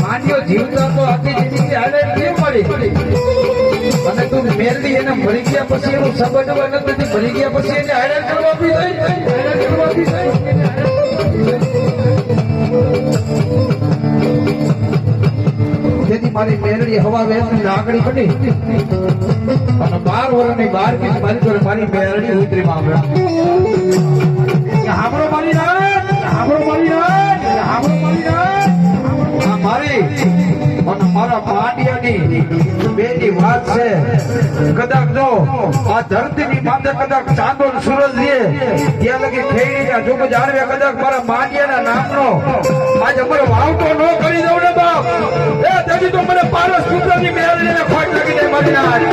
માન્યો જીવતા તો આખી જિંદગી હાલે કેમ મળી અને તું મેરડી એને મરી ગયા પછી એનું સંબંધ નથી મરી ગયા પછી એને હારે કરવા બી જેથી મારી મેરડી હવા વેચની લાકડી બની અને 12 વર્ષની 12 મારી જોડે મારી મેરડી ઉતરી માં હામરો મારી રાત હામરો મારી રાત હામરો મારી રાત મારી અને મારા પાટિયાની બેની વાત છે કદાચ જો આ ધરતીની માથે કદાચ ચાંદો સૂરજ રે ત્યાં લગી ખેડીના જોગ જાણવે કદાચ મારા માટિયાના નામનો આજ અમારો વાવટો ન કરી દઉં ને બાપ એ તેથી તો મને પારસ પુત્રની મેળવીને ખોટ લાગી દે મારી નાખ